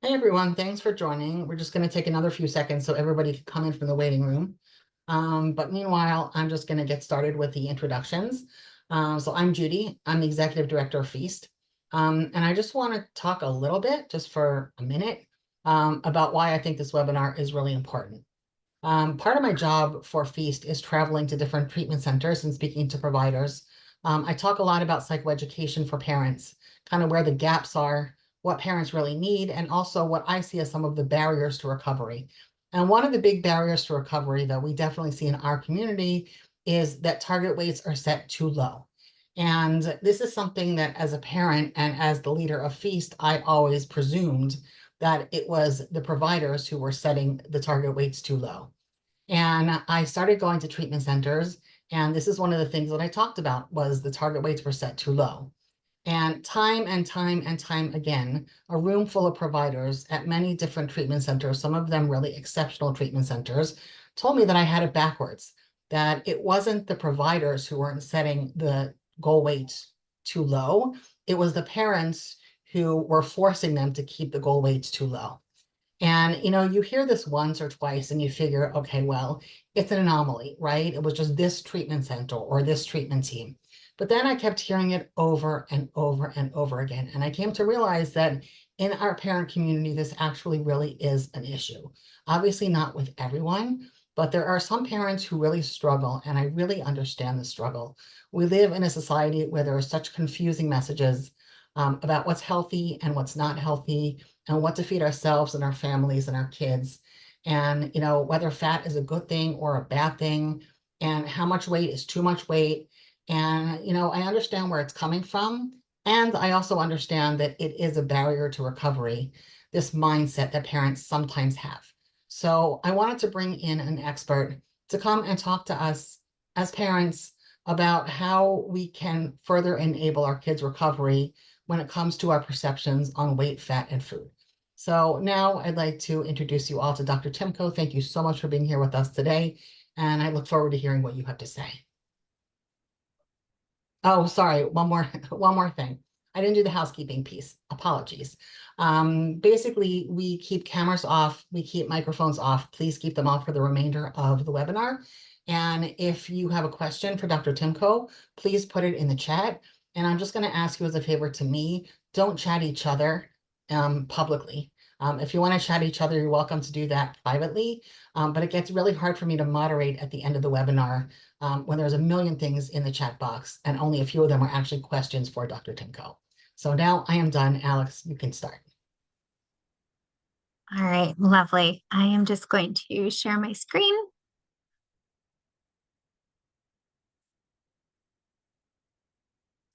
Hey everyone, thanks for joining. We're just going to take another few seconds so everybody can come in from the waiting room. But meanwhile, I'm just going to get started with the introductions. So I'm Judy. I'm the Executive Director of F.E.A.S.T. And I just want to talk a little bit, just for a minute, about why I think this webinar is really important. Part of my job for F.E.A.S.T is traveling to different treatment centers and speaking to providers. I talk a lot about psychoeducation for parents, kind of where the gaps are, what parents really need, and also what I see as some of the barriers to recovery. And one of the big barriers to recovery that we definitely see in our community is that target weights are set too low. And this is something that as a parent and as the leader of F.E.A.S.T, I always presumed that it was the providers who were setting the target weights too low. And I started going to treatment centers, and this is one of the things that I talked about was the target weights were set too low. And time and time and time again, a room full of providers at many different treatment centers, some of them really exceptional treatment centers, told me that I had it backwards, that it wasn't the providers who weren't setting the goal weights too low. It was the parents who were forcing them to keep the goal weights too low. And, you hear this once or twice and you figure, okay, well, it's an anomaly, right? It was just this treatment center or this treatment team. But then I kept hearing it over and over and over again. And I came to realize that in our parent community, this actually really is an issue. Obviously not with everyone, but there are some parents who really struggle, and I really understand the struggle. We live in a society where there are such confusing messages about what's healthy and what's not healthy, and what to feed ourselves and our families and our kids. And, whether fat is a good thing or a bad thing, and how much weight is too much weight. And, I understand where it's coming from. And I also understand that it is a barrier to recovery, this mindset that parents sometimes have. So I wanted to bring in an expert to come and talk to us as parents about how we can further enable our kids' recovery when it comes to our perceptions on weight, fat, and food. So now I'd like to introduce you all to Dr. Timko. Thank you so much for being here with us today, and I look forward to hearing what you have to say. Oh, sorry, one more thing. I didn't do the housekeeping piece. Apologies. Basically, we keep cameras off, we keep microphones off. Please keep them off for the remainder of the webinar. And if you have a question for Dr. Timko, please put it in the chat. And I'm just going to ask you as a favor to me, don't chat each other publicly. If you want to chat each other, you're welcome to do that privately. But it gets really hard for me to moderate at the end of the webinar when there's a million things in the chat box and only a few of them are actually questions for Dr. Timko. So now I am done. Alex, you can start. All right, lovely. I am just going to share my screen.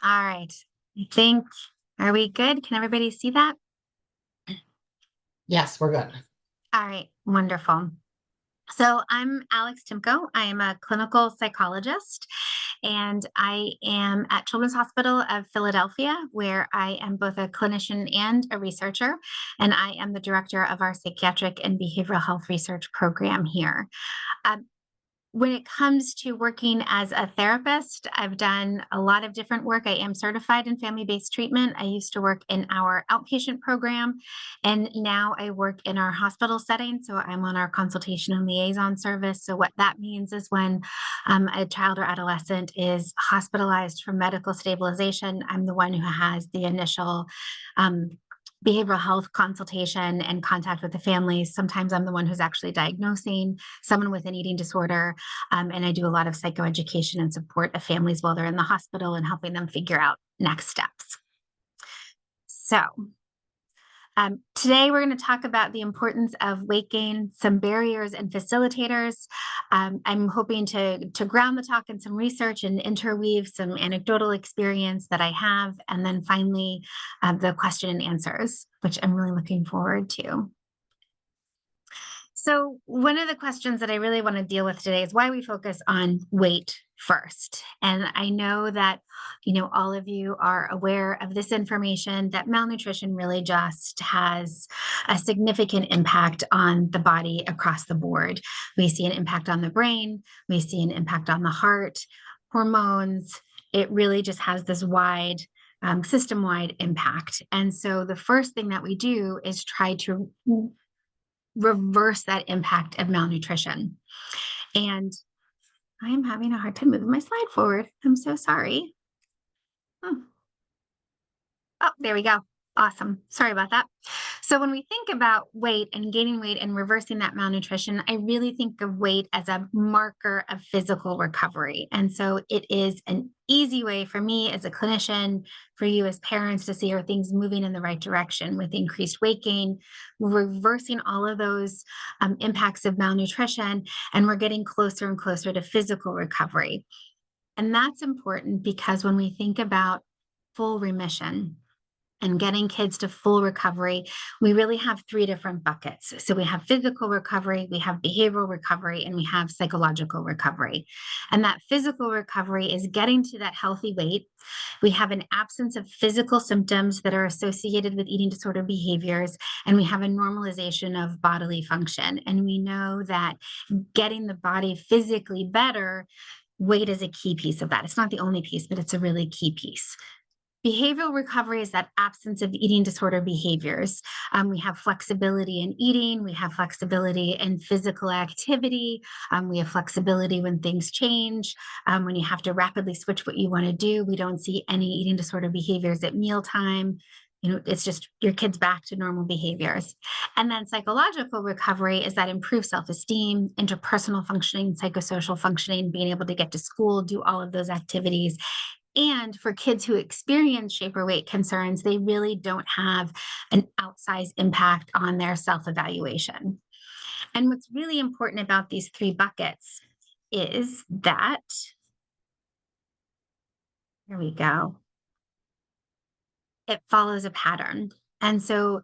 All right, are we good? Can everybody see that? Yes, we're good. All right, wonderful. So I'm Alex Timko. I am a clinical psychologist, and I am at Children's Hospital of Philadelphia, where I am both a clinician and a researcher, and I am the director of our psychiatric and behavioral health research program here. When it comes to working as a therapist, I've done a lot of different work. I am certified in family-based treatment. I used to work in our outpatient program, and now I work in our hospital setting. So I'm on our consultation and liaison service. So what that means is when a child or adolescent is hospitalized for medical stabilization, I'm the one who has the initial behavioral health consultation and contact with the families. Sometimes I'm the one who's actually diagnosing someone with an eating disorder. And I do a lot of psychoeducation and support of families while they're in the hospital and helping them figure out next steps. So today we're going to talk about the importance of weight gain, some barriers and facilitators. I'm hoping to ground the talk in some research and interweave some anecdotal experience that I have, and then finally the question and answers, which I'm really looking forward to. So one of the questions that I really want to deal with today is why we focus on weight first. And I know that, all of you are aware of this information, that malnutrition really just has a significant impact on the body across the board. We see an impact on the brain, we see an impact on the heart, hormones. It really just has this wide system-wide impact. And so the first thing that we do is try to reverse that impact of malnutrition. And I am having a hard time moving my slide forward. I'm so sorry. Hmm. Oh, there we go. Awesome. Sorry about that. So when we think about weight and gaining weight and reversing that malnutrition, I really think of weight as a marker of physical recovery. And so it is an easy way for me as a clinician, for you as parents to see are things moving in the right direction with increased weight gain, reversing all of those impacts of malnutrition, and we're getting closer and closer to physical recovery. And that's important because when we think about full remission, and getting kids to full recovery, we really have three different buckets. So we have physical recovery, we have behavioral recovery, and we have psychological recovery. And that physical recovery is getting to that healthy weight. We have an absence of physical symptoms that are associated with eating disorder behaviors, and we have a normalization of bodily function. And we know that getting the body physically better, weight is a key piece of that. It's not the only piece, but it's a really key piece. Behavioral recovery is that absence of eating disorder behaviors. We have flexibility in eating. We have flexibility in physical activity. We have flexibility when things change. When you have to rapidly switch what you want to do, we don't see any eating disorder behaviors at mealtime. It's just your kid's back to normal behaviors. And then psychological recovery is that improved self-esteem, interpersonal functioning, psychosocial functioning, being able to get to school, do all of those activities. And for kids who experience shape or weight concerns, they really don't have an outsized impact on their self-evaluation. And what's really important about these three buckets is that, here we go, it follows a pattern. And so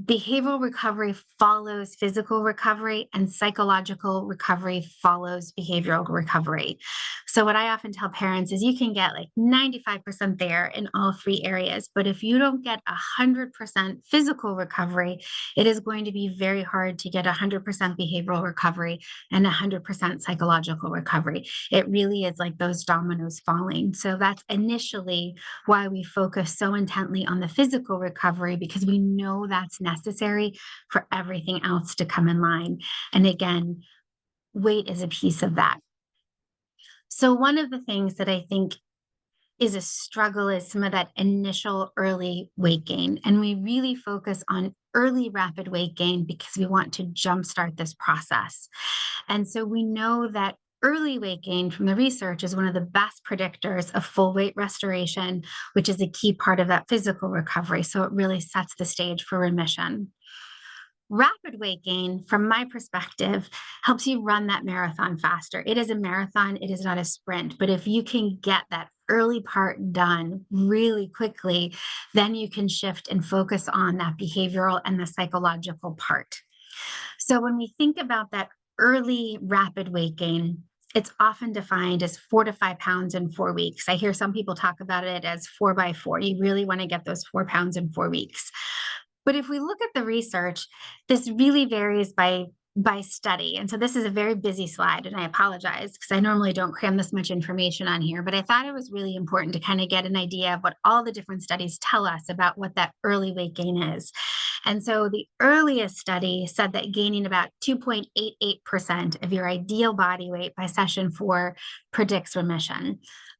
behavioral recovery follows physical recovery, and psychological recovery follows behavioral recovery. So what I often tell parents is you can get like 95% there in all three areas, but if you don't get 100% physical recovery, it is going to be very hard to get 100% behavioral recovery and 100% psychological recovery. It really is like those dominoes falling. So that's initially why we focus so intently on the physical recovery, because we know that's necessary for everything else to come in line. And again, weight is a piece of that. So one of the things that I think is a struggle is some of that initial early weight gain. And we really focus on early rapid weight gain because we want to jumpstart this process. And so we know that early weight gain from the research is one of the best predictors of full weight restoration, which is a key part of that physical recovery. So it really sets the stage for remission. Rapid weight gain, from my perspective, helps you run that marathon faster. It is a marathon, it is not a sprint. But if you can get that early part done really quickly, then you can shift and focus on that behavioral and the psychological part. So when we think about that early rapid weight gain, it's often defined as 4 to 5 pounds in 4 weeks. I hear some people talk about it as 4 by 4. You really want to get those 4 pounds in 4 weeks. But if we look at the research, this really varies by study. And so this is a very busy slide, and I apologize because I normally don't cram this much information on here, but I thought it was really important to kind of get an idea of what all the different studies tell us about what that early weight gain is. And so the earliest study said that gaining about 2.88% of your ideal body weight by session 4 predicts remission.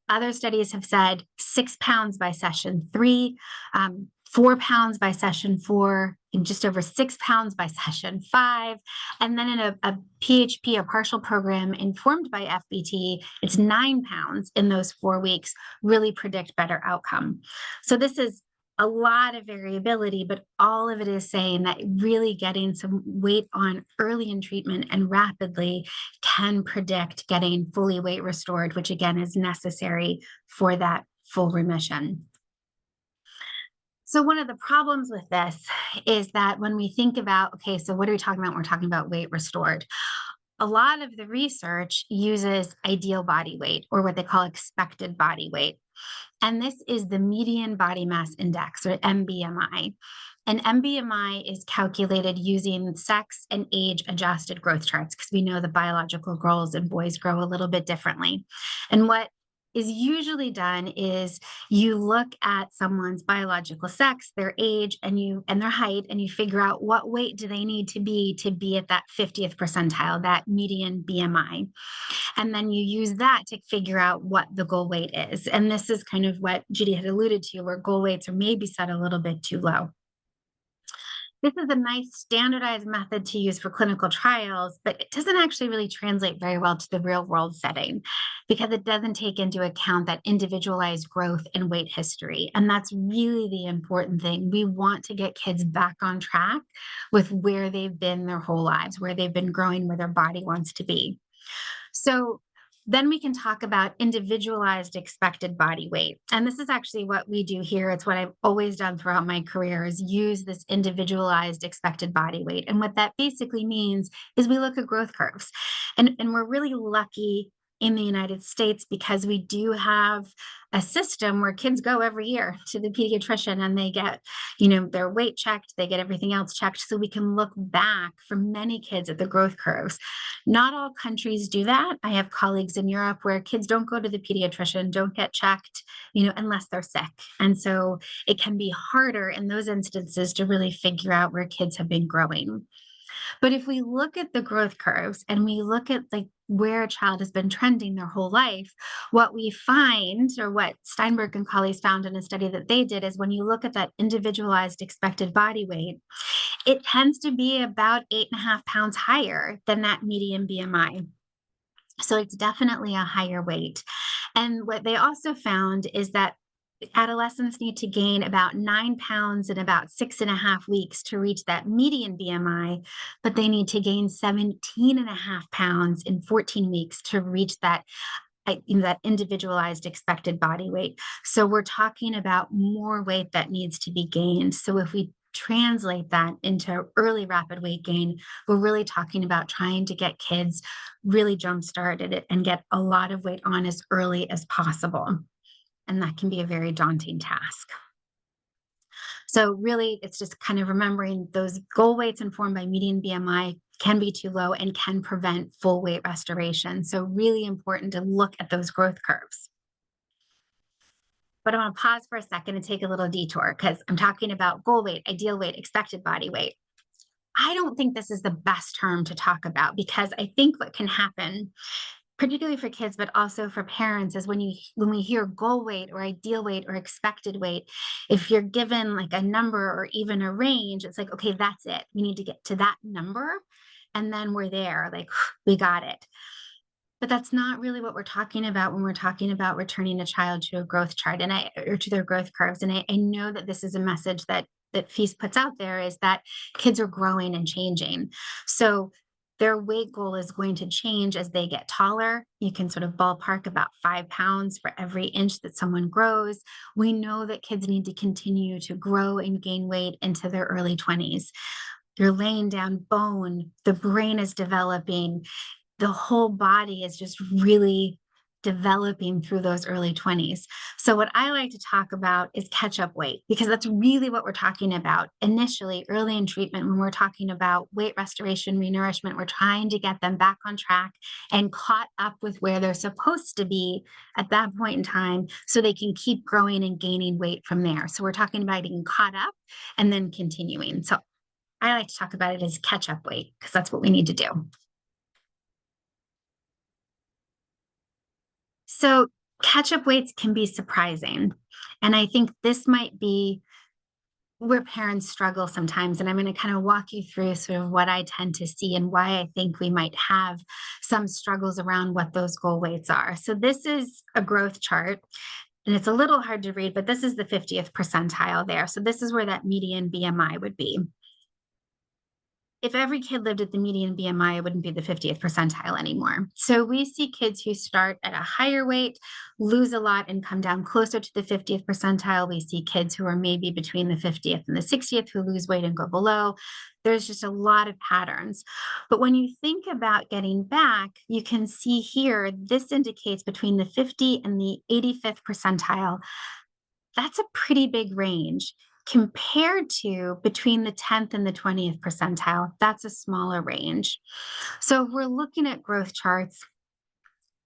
Other studies have said 6 pounds by session 3, 4 pounds by session 4, and just over 6 pounds by session 5. And then in a PHP, a partial program informed by FBT, it's 9 pounds in those 4 weeks, really predict better outcome. So this is a lot of variability, but all of it is saying that really getting some weight on early in treatment and rapidly can predict getting fully weight restored, which again is necessary for that full remission. So one of the problems with this is that when we think about, okay, so what are we talking about? We're talking about weight restored. A lot of the research uses ideal body weight, or what they call expected body weight. And this is the median body mass index, or MBMI. And MBMI is calculated using sex and age adjusted growth charts, because we know the biological girls and boys grow a little bit differently. And what is usually done is you look at someone's biological sex, their age, and their height, and you figure out what weight do they need to be at that 50th percentile, that median BMI. And then you use that to figure out what the goal weight is. And this is kind of what Judy had alluded to, where goal weights are maybe set a little bit too low. This is a nice standardized method to use for clinical trials, but it doesn't actually really translate very well to the real world setting because it doesn't take into account that individualized growth and weight history. And that's really the important thing. We want to get kids back on track with where they've been their whole lives, where they've been growing, where their body wants to be. So then we can talk about individualized expected body weight. And this is actually what we do here. It's what I've always done throughout my career is use this individualized expected body weight. And what that basically means is we look at growth curves. And we're really lucky in the United States because we do have a system where kids go every year to the pediatrician and they get, their weight checked, they get everything else checked. So we can look back for many kids at the growth curves. Not all countries do that. I have colleagues in Europe where kids don't go to the pediatrician, don't get checked, unless they're sick. And so it can be harder in those instances to really figure out where kids have been growing. But if we look at the growth curves and we look at like where a child has been trending their whole life, what we find, or what Steinberg and colleagues found in a study that they did, is when you look at that individualized expected body weight, it tends to be about 8.5 pounds higher than that median BMI. So it's definitely a higher weight. And what they also found is that adolescents need to gain about 9 pounds in about 6.5 weeks to reach that median BMI, but they need to gain 17.5 pounds in 14 weeks to reach that that individualized expected body weight. So we're talking about more weight that needs to be gained. So if we translate that into early rapid weight gain, we're really talking about trying to get kids really jump started it and get a lot of weight on as early as possible. And that can be a very daunting task. So really, it's just kind of remembering those goal weights informed by median BMI can be too low and can prevent full weight restoration. So really important to look at those growth curves. But I want to pause for a second and take a little detour because I'm talking about goal weight, ideal weight, expected body weight. I don't think this is the best term to talk about because I think what can happen, particularly for kids, but also for parents, is when we hear goal weight or ideal weight or expected weight, if you're given like a number or even a range, it's like, okay, that's it. We need to get to that number. And then we're there, like, we got it. But that's not really what we're talking about when we're talking about returning a child to a growth chart or to their growth curves. And I know that this is a message that F.E.A.S.T puts out there, is that kids are growing and changing. So their weight goal is going to change as they get taller. You can sort of ballpark about 5 pounds for every inch that someone grows. We know that kids need to continue to grow and gain weight into their early 20s. You're laying down bone, the brain is developing, the whole body is just really developing through those early 20s. So what I like to talk about is catch-up weight, because that's really what we're talking about initially, early in treatment. When we're talking about weight restoration, renourishment, we're trying to get them back on track and caught up with where they're supposed to be at that point in time so they can keep growing and gaining weight from there. So we're talking about getting caught up and then continuing. So I like to talk about it as catch-up weight because that's what we need to do. So catch-up weights can be surprising. And I think this might be where parents struggle sometimes. And I'm going to kind of walk you through sort of what I tend to see and why I think we might have some struggles around what those goal weights are. So this is a growth chart. And it's a little hard to read, but this is the 50th percentile there. So this is where that median BMI would be. If every kid lived at the median BMI, it wouldn't be the 50th percentile anymore. So we see kids who start at a higher weight, lose a lot, and come down closer to the 50th percentile. We see kids who are maybe between the 50th and the 60th who lose weight and go below. There's just a lot of patterns. But when you think about getting back, you can see here, this indicates between the 50 and the 85th percentile. That's a pretty big range. Compared to between the 10th and the 20th percentile, that's a smaller range. So if we're looking at growth charts,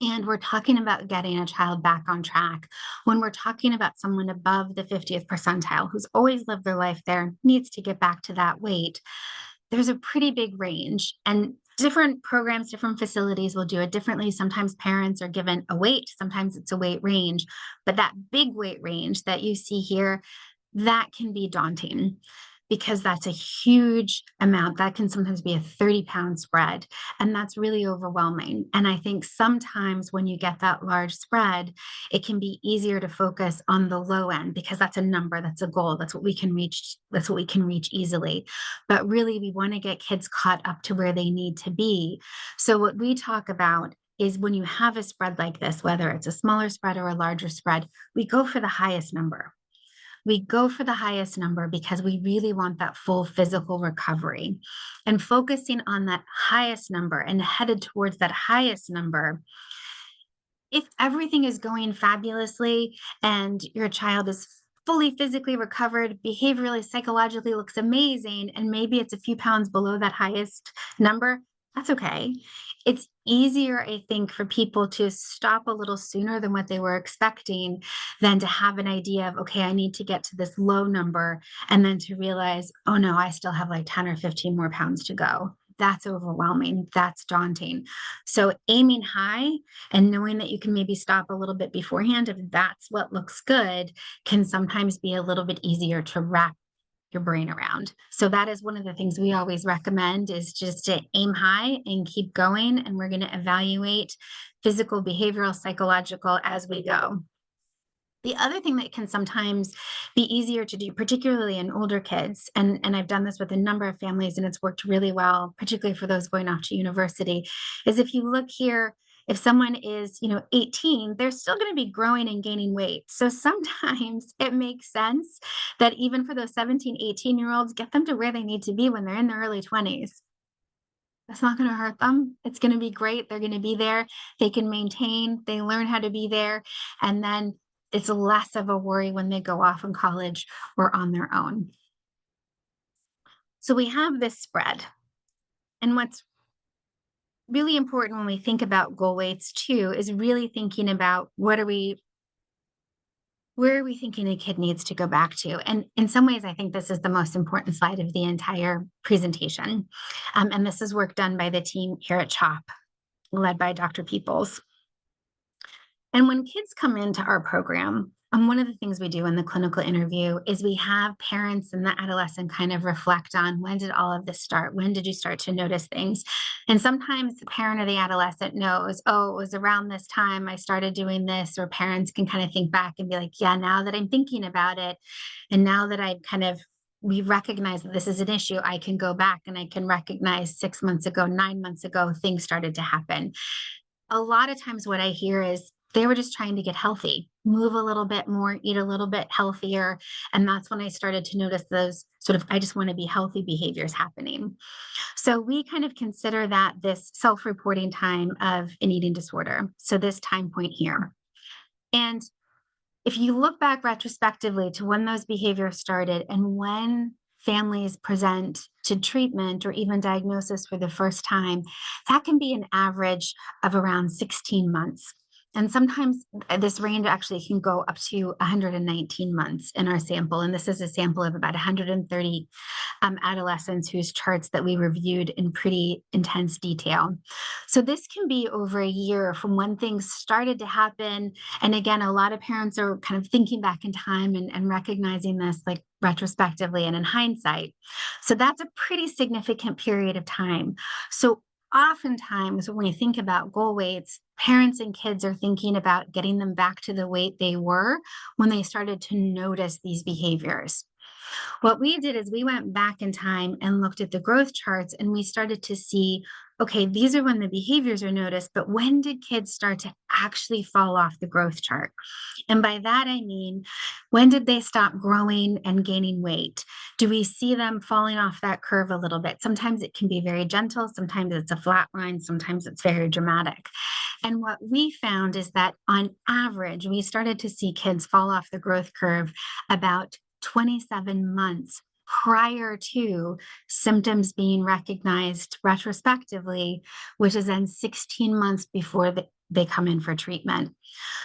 And we're talking about getting a child back on track. When we're talking about someone above the 50th percentile who's always lived their life there, needs to get back to that weight, there's a pretty big range. And different programs, different facilities will do it differently. Sometimes parents are given a weight, sometimes it's a weight range. But that big weight range that you see here, that can be daunting because that's a huge amount. That can sometimes be a 30-pound spread, and that's really overwhelming. And I think sometimes when you get that large spread, it can be easier to focus on the low end because that's a number, that's a goal, that's what we can reach, that's what we can reach easily. But really, we want to get kids caught up to where they need to be. So what we talk about is when you have a spread like this, whether it's a smaller spread or a larger spread, we go for the highest number. We go for the highest number because we really want that full physical recovery. And focusing on that highest number and headed towards that highest number, if everything is going fabulously and your child is fully physically recovered, behaviorally, psychologically looks amazing, and maybe it's a few pounds below that highest number, that's okay. It's easier, I think, for people to stop a little sooner than what they were expecting than to have an idea of, okay, I need to get to this low number, and then to realize, oh no, I still have like 10 or 15 more pounds to go. That's overwhelming. That's daunting. So aiming high and knowing that you can maybe stop a little bit beforehand, if that's what looks good, can sometimes be a little bit easier to wrap your brain around. So that is one of the things we always recommend is just to aim high and keep going. And we're going to evaluate physical, behavioral, psychological as we go. The other thing that can sometimes be easier to do, particularly in older kids, and I've done this with a number of families and it's worked really well, particularly for those going off to university, is if you look here, if someone is, 18, they're still going to be growing and gaining weight. So sometimes it makes sense that even for those 17, 18-year-olds, get them to where they need to be when they're in their early 20s. That's not going to hurt them. It's going to be great. They're going to be there. They can maintain, they learn how to be there. And then it's less of a worry when they go off in college or on their own. So we have this spread. And what's really important when we think about goal weights too is really thinking about where are we thinking a kid needs to go back to? And in some ways, I think this is the most important slide of the entire presentation. And this is work done by the team here at CHOP, led by Dr. Peoples. And when kids come into our program, one of the things we do in the clinical interview is we have parents and the adolescent kind of reflect on, when did all of this start? When did you start to notice things? And sometimes the parent or the adolescent knows, oh, it was around this time I started doing this, or parents can kind of think back and be like, yeah, now that I'm thinking about it, and now that we recognize that this is an issue, I can go back and I can recognize 6 months ago, 9 months ago, things started to happen. A lot of times what I hear is they were just trying to get healthy, move a little bit more, eat a little bit healthier. And that's when I started to notice those sort of, I just want to be healthy behaviors happening. So we kind of consider that this self-reporting time of an eating disorder. So this time point here. And if you look back retrospectively to when those behaviors started and when families present to treatment or even diagnosis for the first time, that can be an average of around 16 months. And sometimes this range actually can go up to 119 months in our sample. And this is a sample of about 130 adolescents whose charts that we reviewed in pretty intense detail. So this can be over a year from when things started to happen. And again, a lot of parents are kind of thinking back in time and recognizing this like retrospectively and in hindsight. So that's a pretty significant period of time. So oftentimes when we think about goal weights, parents and kids are thinking about getting them back to the weight they were when they started to notice these behaviors. What we did is we went back in time and looked at the growth charts and we started to see, okay, these are when the behaviors are noticed, but when did kids start to actually fall off the growth chart? And by that, I mean, when did they stop growing and gaining weight? Do we see them falling off that curve a little bit? Sometimes it can be very gentle. Sometimes it's a flat line. Sometimes it's very dramatic. And what we found is that on average, we started to see kids fall off the growth curve about 27 months prior to symptoms being recognized retrospectively, which is then 16 months before they come in for treatment.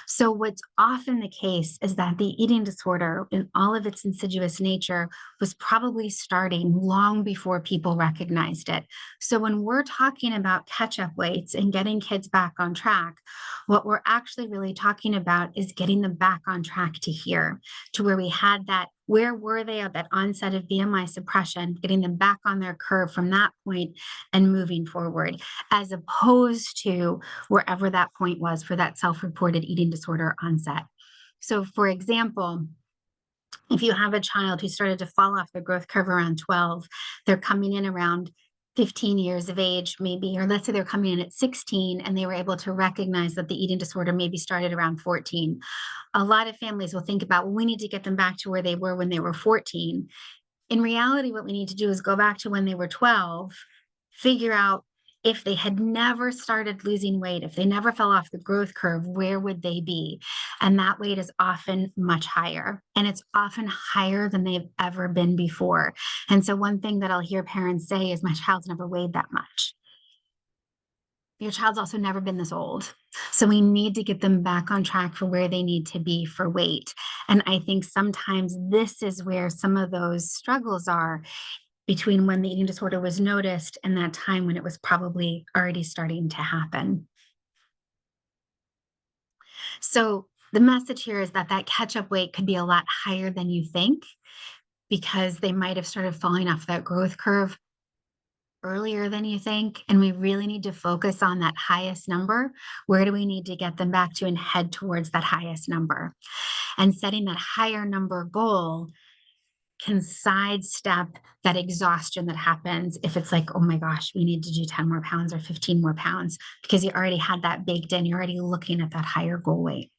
So, what's often the case is that the eating disorder, in all of its insidious nature, was probably starting long before people recognized it. So, when we're talking about catch up weights and getting kids back on track, what we're actually really talking about is getting them back on track to here, to where we had that. Where were they at that onset of BMI suppression, getting them back on their curve from that point and moving forward, as opposed to wherever that point was for that self-reported eating disorder onset. So, for example, if you have a child who started to fall off the growth curve around 12, they're coming in around 15 years of age, maybe, or let's say they're coming in at 16 and they were able to recognize that the eating disorder maybe started around 14. A lot of families will think about, well, we need to get them back to where they were when they were 14. In reality, what we need to do is go back to when they were 12, figure out if they had never started losing weight, if they never fell off the growth curve, where would they be? And that weight is often much higher, and it's often higher than they've ever been before. And so, one thing that I'll hear parents say is, my child's never weighed that much. Your child's also never been this old. So we need to get them back on track for where they need to be for weight. And I think sometimes this is where some of those struggles are between when the eating disorder was noticed and that time when it was probably already starting to happen. So the message here is that that catch up weight could be a lot higher than you think, because they might have started falling off that growth curve earlier than you think. And we really need to focus on that highest number. Where do we need to get them back to and head towards that highest number? And setting that higher number goal can sidestep that exhaustion that happens if it's like, oh my gosh, we need to do 10 more pounds or 15 more pounds, because you already had that baked in. You're already looking at that higher goal weight.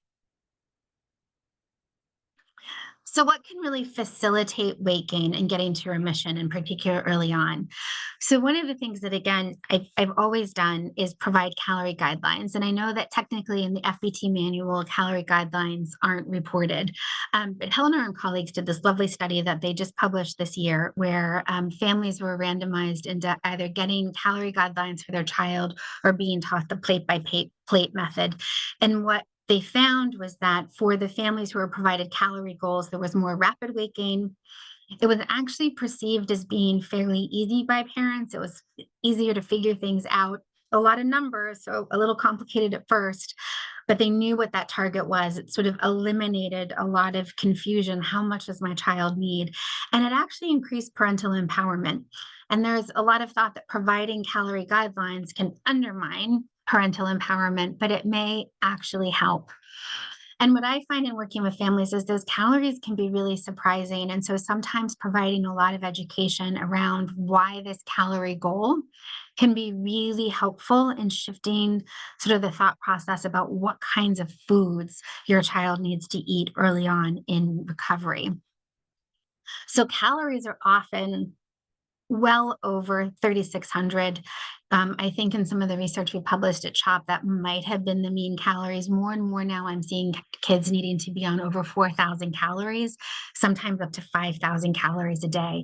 So, what can really facilitate weight gain and getting to remission, in particular early on? So, one of the things that, again, I've always done is provide calorie guidelines. And I know that technically in the FBT manual, calorie guidelines aren't reported. But Helena and colleagues did this lovely study that they just published this year, where families were randomized into either getting calorie guidelines for their child or being taught the plate by plate method. And what they found was that for the families who were provided calorie goals, there was more rapid weight gain. It was actually perceived as being fairly easy by parents. It was easier to figure things out. A lot of numbers, so a little complicated at first, but they knew what that target was. It sort of eliminated a lot of confusion. How much does my child need? And it actually increased parental empowerment. And there's a lot of thought that providing calorie guidelines can undermine parental empowerment, but it may actually help. And what I find in working with families is those calories can be really surprising. And so sometimes providing a lot of education around why this calorie goal can be really helpful in shifting sort of the thought process about what kinds of foods your child needs to eat early on in recovery. So calories are often well over 3,600. I think in some of the research we published at CHOP, that might have been the mean calories. More and more now, I'm seeing kids needing to be on over 4,000 calories, sometimes up to 5,000 calories a day.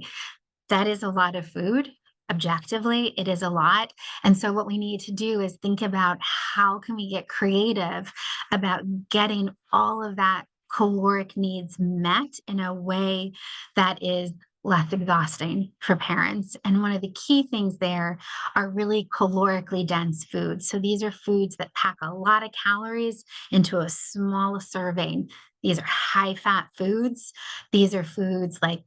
That is a lot of food. Objectively, it is a lot. And so what we need to do is think about how can we get creative about getting all of that caloric needs met in a way that is less exhausting for parents. And one of the key things there are really calorically dense foods. So these are foods that pack a lot of calories into a small serving. These are high fat foods. These are foods like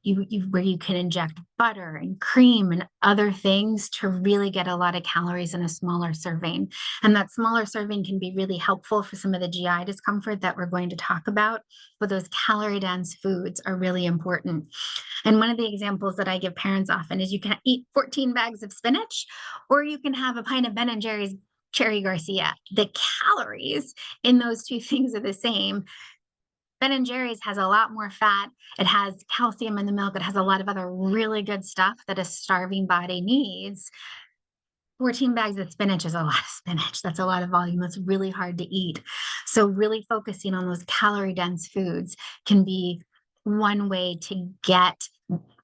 where you can inject butter and cream and other things to really get a lot of calories in a smaller serving. And that smaller serving can be really helpful for some of the GI discomfort that we're going to talk about. But those calorie dense foods are really important. And one of the examples that I give parents often is you can eat 14 bags of spinach, or you can have a pint of Ben and Jerry's Cherry Garcia. The calories in those two things are the same. Ben and Jerry's has a lot more fat. It has calcium in the milk. It has a lot of other really good stuff that a starving body needs. 14 bags of spinach is a lot of spinach. That's a lot of volume. That's really hard to eat. So really focusing on those calorie dense foods can be one way to get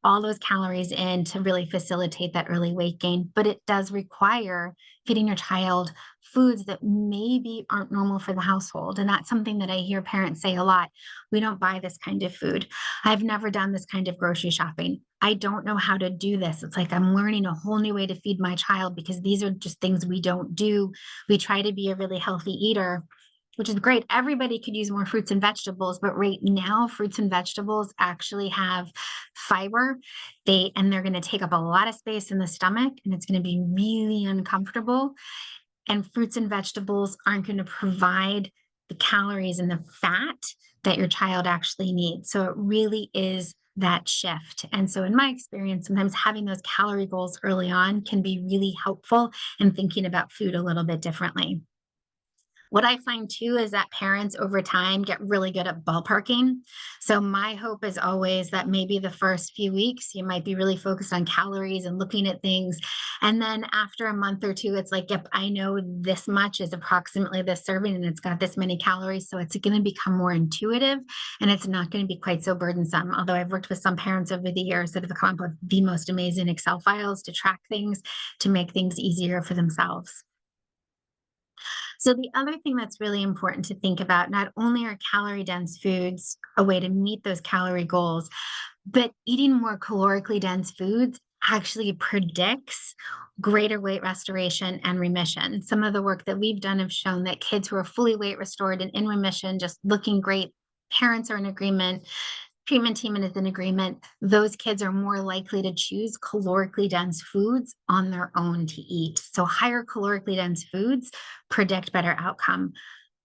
all those calories in to really facilitate that early weight gain. But it does require feeding your child foods that maybe aren't normal for the household. And that's something that I hear parents say a lot. We don't buy this kind of food. I've never done this kind of grocery shopping. I don't know how to do this. It's like I'm learning a whole new way to feed my child because these are just things we don't do. We try to be a really healthy eater, which is great. Everybody could use more fruits and vegetables, but right now, fruits and vegetables actually have fiber. They're going to take up a lot of space in the stomach, and it's going to be really uncomfortable. And fruits and vegetables aren't going to provide the calories and the fat that your child actually needs. So it really is that shift. And so in my experience, sometimes having those calorie goals early on can be really helpful in thinking about food a little bit differently. What I find too is that parents over time get really good at ballparking. So my hope is always that maybe the first few weeks you might be really focused on calories and looking at things. And then after a month or two, it's like, yep, I know this much is approximately this serving and it's got this many calories. So it's going to become more intuitive and it's not going to be quite so burdensome. Although I've worked with some parents over the years that have come up with the most amazing Excel files to track things, to make things easier for themselves. So the other thing that's really important to think about, not only are calorie dense foods a way to meet those calorie goals, but eating more calorically dense foods actually predicts greater weight restoration and remission. Some of the work that we've done have shown that kids who are fully weight restored and in remission, just looking great, parents are in agreement, treatment team is in agreement, those kids are more likely to choose calorically dense foods on their own to eat. So higher calorically dense foods predict better outcome.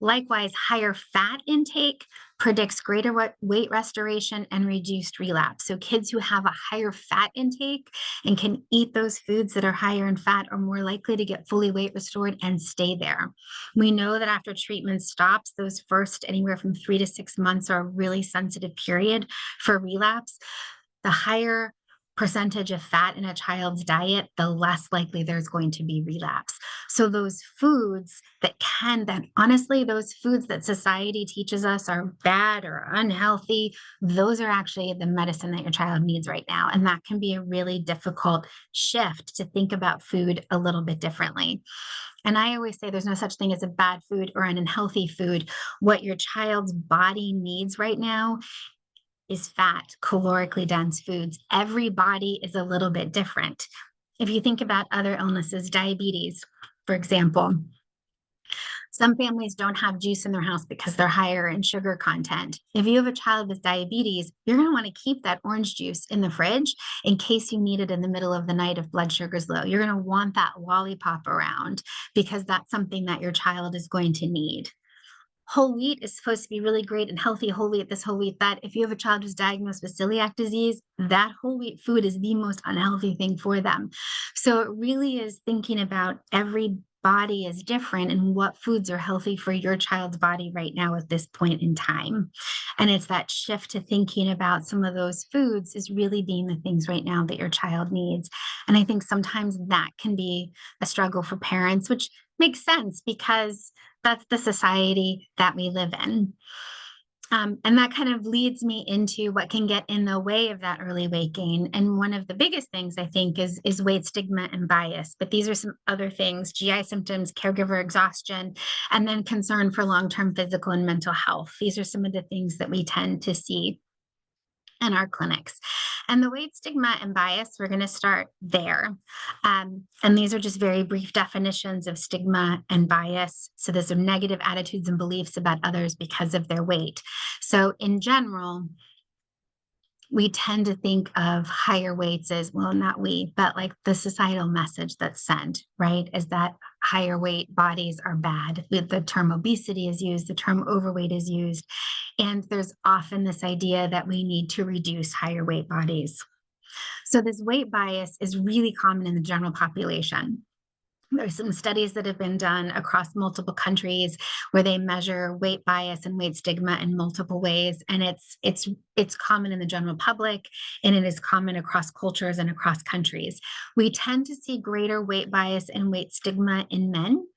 Likewise, higher fat intake predicts greater weight restoration and reduced relapse. So kids who have a higher fat intake and can eat those foods that are higher in fat are more likely to get fully weight restored and stay there. We know that after treatment stops, those first anywhere from 3 to 6 months are a really sensitive period for relapse. The higher percentage of fat in a child's diet, the less likely there's going to be relapse. So those foods that honestly, those foods that society teaches us are bad or unhealthy, those are actually the medicine that your child needs right now. And that can be a really difficult shift to think about food a little bit differently. And I always say there's no such thing as a bad food or an unhealthy food. What your child's body needs right now is fat, calorically dense foods. Every body is a little bit different. If you think about other illnesses, diabetes, for example, some families don't have juice in their house because they're higher in sugar content. If you have a child with diabetes, you're going to want to keep that orange juice in the fridge in case you need it in the middle of the night if blood sugar's low. You're going to want that lollipop around because that's something that your child is going to need. Whole wheat is supposed to be really great and healthy whole wheat, this whole wheat, that. If you have a child who's diagnosed with celiac disease, that whole wheat food is the most unhealthy thing for them. So it really is thinking about every body is different and what foods are healthy for your child's body right now at this point in time. And it's that shift to thinking about some of those foods is really being the things right now that your child needs. And I think sometimes that can be a struggle for parents, which makes sense because that's the society that we live in. And that kind of leads me into what can get in the way of that early weight gain. And one of the biggest things I think is weight stigma and bias. But these are some other things: GI symptoms, caregiver exhaustion, and then concern for long-term physical and mental health. These are some of the things that we tend to see in our clinics. And the weight stigma and bias, we're going to start there. And these are just very brief definitions of stigma and bias. So those are negative attitudes and beliefs about others because of their weight. So in general, we tend to think of higher weights as, well, not we, but like the societal message that's sent, right? Is that higher weight bodies are bad. The term obesity is used, the term overweight is used. And there's often this idea that we need to reduce higher weight bodies. So this weight bias is really common in the general population. There's some studies that have been done across multiple countries where they measure weight bias and weight stigma in multiple ways. And it's common in the general public, and it is common across cultures and across countries. We tend to see greater weight bias and weight stigma in men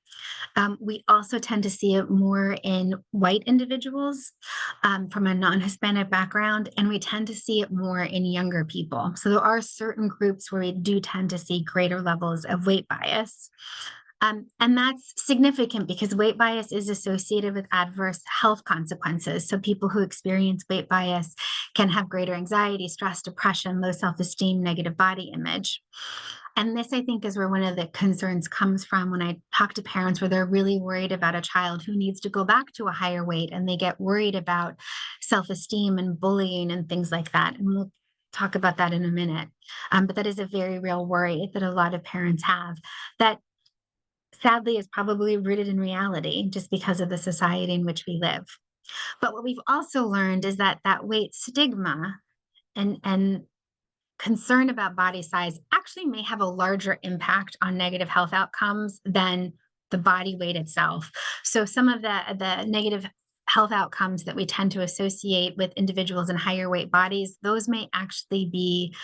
We also tend to see it more in white individuals from a non-Hispanic background, and we tend to see it more in younger people. So there are certain groups where we do tend to see greater levels of weight bias. And that's significant because weight bias is associated with adverse health consequences. So people who experience weight bias can have greater anxiety, stress, depression, low self-esteem, negative body image. And this, I think, is where one of the concerns comes from when I talk to parents where they're really worried about a child who needs to go back to a higher weight, and they get worried about self-esteem and bullying and things like that. And we'll talk about that in a minute. But that is a very real worry that a lot of parents have, that sadly is probably rooted in reality just because of the society in which we live. But what we've also learned is that that weight stigma and concern about body size actually may have a larger impact on negative health outcomes than the body weight itself. So some of the negative health outcomes that we tend to associate with individuals in higher weight bodies, those may actually be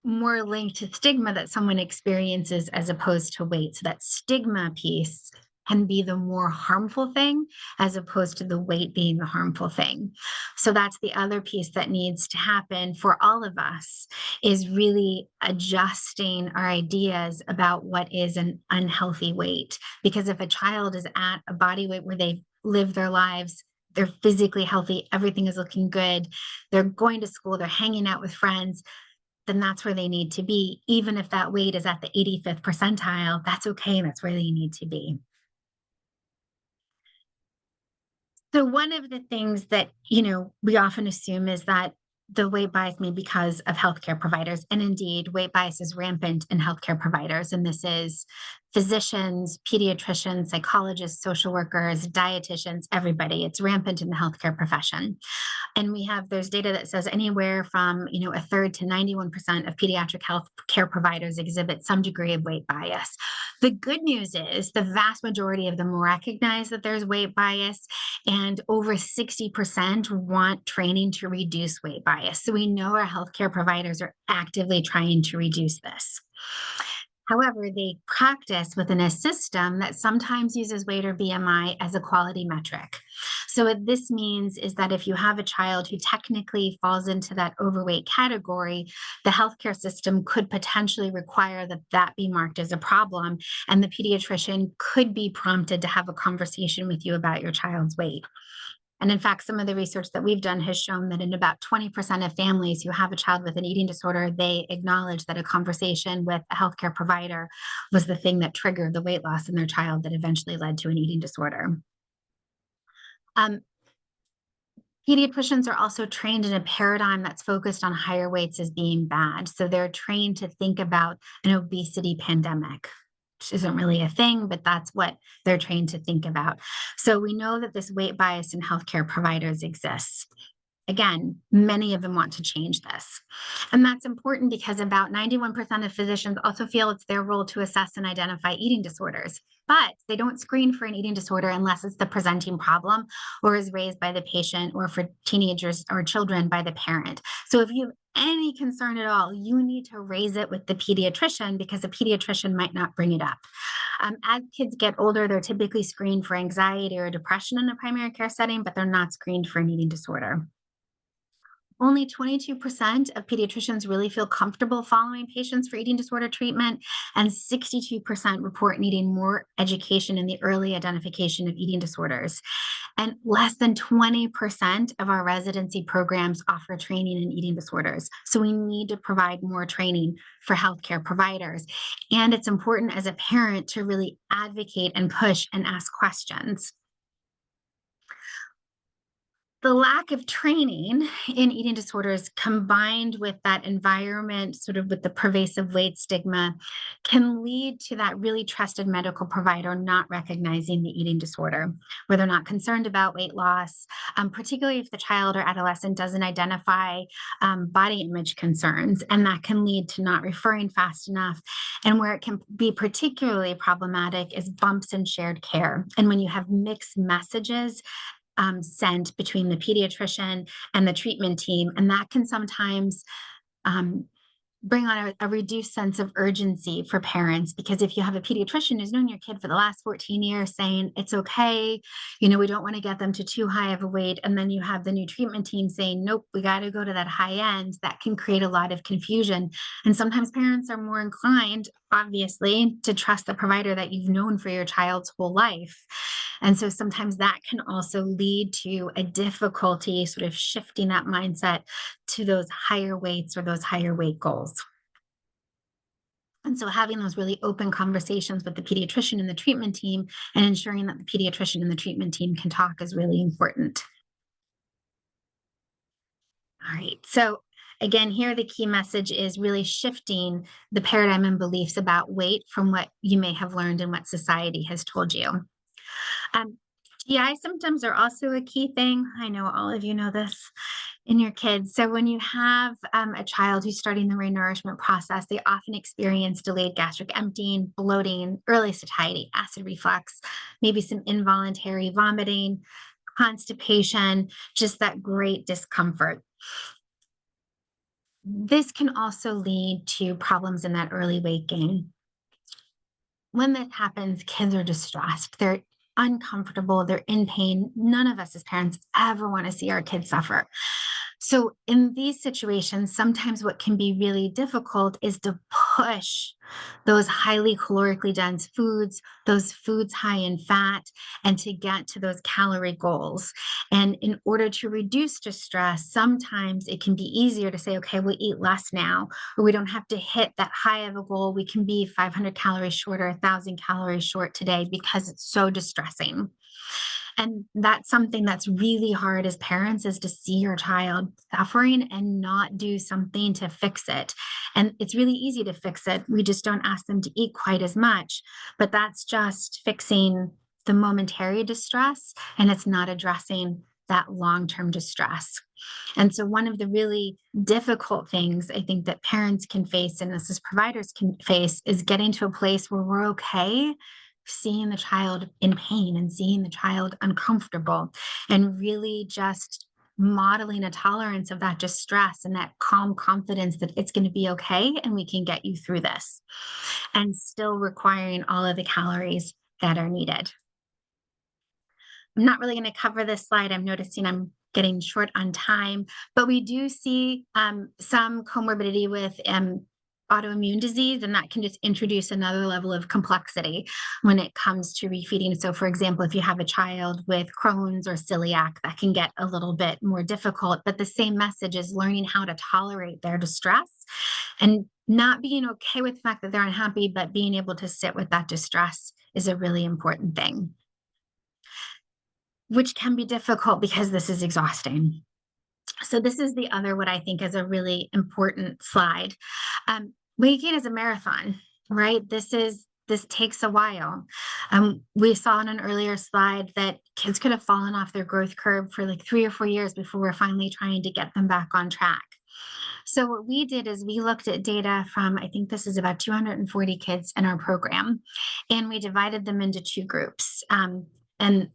more linked to stigma that someone experiences as opposed to weight. So that stigma piece can be the more harmful thing as opposed to the weight being the harmful thing. So that's the other piece that needs to happen for all of us, is really adjusting our ideas about what is an unhealthy weight. Because if a child is at a body weight where they've lived their lives, they're physically healthy, everything is looking good, they're going to school, they're hanging out with friends, then that's where they need to be. Even if that weight is at the 85th percentile, that's okay. That's where they need to be. So one of the things that, we often assume is that the weight bias may be because of healthcare providers. And indeed, weight bias is rampant in healthcare providers. And this is physicians, pediatricians, psychologists, social workers, dietitians, everybody. It's rampant in the healthcare profession. And there's data that says anywhere from, a third to 91% of pediatric health care providers exhibit some degree of weight bias. The good news is the vast majority of them recognize that there's weight bias, and over 60% want training to reduce weight bias. So we know our healthcare providers are actively trying to reduce this. However, they practice within a system that sometimes uses weight or BMI as a quality metric. So what this means is that if you have a child who technically falls into that overweight category, the healthcare system could potentially require that that be marked as a problem, and the pediatrician could be prompted to have a conversation with you about your child's weight. And in fact, some of the research that we've done has shown that in about 20% of families who have a child with an eating disorder, they acknowledge that a conversation with a healthcare provider was the thing that triggered the weight loss in their child that eventually led to an eating disorder. Pediatricians are also trained in a paradigm that's focused on higher weights as being bad. So they're trained to think about an obesity pandemic, which isn't really a thing, but that's what they're trained to think about. So we know that this weight bias in healthcare providers exists. Again, many of them want to change this. And that's important because about 91% of physicians also feel it's their role to assess and identify eating disorders. But they don't screen for an eating disorder unless it's the presenting problem or is raised by the patient, or for teenagers or children by the parent. So if you have any concern at all, you need to raise it with the pediatrician, because the pediatrician might not bring it up. As kids get older, they're typically screened for anxiety or depression in a primary care setting, but they're not screened for an eating disorder. Only 22% of pediatricians really feel comfortable following patients for eating disorder treatment, and 62% report needing more education in the early identification of eating disorders. And less than 20% of our residency programs offer training in eating disorders. So we need to provide more training for healthcare providers. And it's important as a parent to really advocate and push and ask questions. The lack of training in eating disorders, combined with that environment, sort of with the pervasive weight stigma, can lead to that really trusted medical provider not recognizing the eating disorder, where they're not concerned about weight loss, particularly if the child or adolescent doesn't identify body image concerns. And that can lead to not referring fast enough. And where it can be particularly problematic is bumps in shared care. And when you have mixed messages sent between the pediatrician and the treatment team. And that can sometimes bring on a reduced sense of urgency for parents, because if you have a pediatrician who's known your kid for the last 14 years saying it's okay, we don't want to get them to too high of a weight, and then you have the new treatment team saying nope, we got to go to that high end, that can create a lot of confusion. And sometimes parents are more inclined, obviously, to trust the provider that you've known for your child's whole life. And so sometimes that can also lead to a difficulty sort of shifting that mindset to those higher weights or those higher weight goals. And so having those really open conversations with the pediatrician and the treatment team, and ensuring that the pediatrician and the treatment team can talk, is really important. All right. So again, here the key message is really shifting the paradigm and beliefs about weight from what you may have learned and what society has told you. GI symptoms are also a key thing. I know all of you know this in your kids. So when you have a child who's starting the renourishment process, they often experience delayed gastric emptying, bloating, early satiety, acid reflux, maybe some involuntary vomiting, constipation, just that great discomfort. This can also lead to problems in that early weight gain. When that happens, kids are distressed. They're uncomfortable. They're in pain. None of us as parents ever want to see our kids suffer. So in these situations, sometimes what can be really difficult is to push those highly calorically dense foods, those foods high in fat, and to get to those calorie goals. And in order to reduce distress, sometimes it can be easier to say, okay, we'll eat less now, or we don't have to hit that high of a goal. We can be 500 calories short or 1,000 calories short today because it's so distressing. And that's something that's really hard as parents, is to see your child suffering and not do something to fix it. And it's really easy to fix it. We just don't ask them to eat quite as much, but that's just fixing the momentary distress, and it's not addressing that long-term distress. And so one of the really difficult things I think that parents can face, and us as providers can face, is getting to a place where we're okay seeing the child in pain and seeing the child uncomfortable, and really just modeling a tolerance of that distress and that calm confidence that it's going to be okay and we can get you through this, and still requiring all of the calories that are needed. I'm not really going to cover this slide. I'm noticing I'm getting short on time, but we do see some comorbidity with autoimmune disease, and that can just introduce another level of complexity when it comes to refeeding. So for example, if you have a child with Crohn's or celiac, that can get a little bit more difficult, but the same message is learning how to tolerate their distress and not being okay with the fact that they're unhappy, but being able to sit with that distress is a really important thing, which can be difficult because this is exhausting. So this is the other, what I think is a really important slide. Weight gain is a marathon, right? This takes a while. We saw in an earlier slide that kids could have fallen off their growth curve for like 3 or 4 years before we're finally trying to get them back on track. So what we did is we looked at data from, I think this is about 240 kids in our program, and we divided them into 2 groups. And